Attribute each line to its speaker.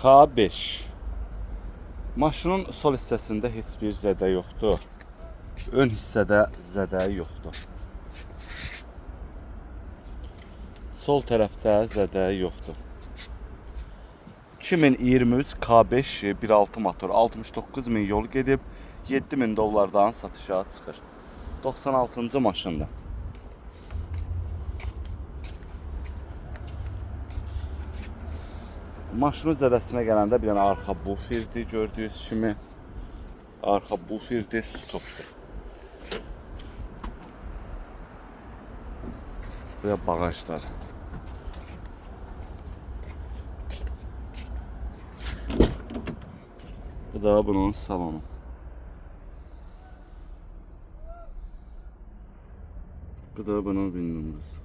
Speaker 1: K5. Maşının sol hissəsində heç bir zədə yoxdur. Ön hissədə zədə yoxdur. Sol tərəfdə zədə yoxdur. 2023 K5 1.6 motor 69.000 yol gedib, 7.000 dollardan satışa çıxır. 96-cı maşındır. Maşının zədəsinə gələndə bir dənə arxa buferdir, gördüyünüz kimi. Arxa buferdir, stopdur. Buraya bagajlar. Bu da bunun salonu. Bu da bunun bin numarası.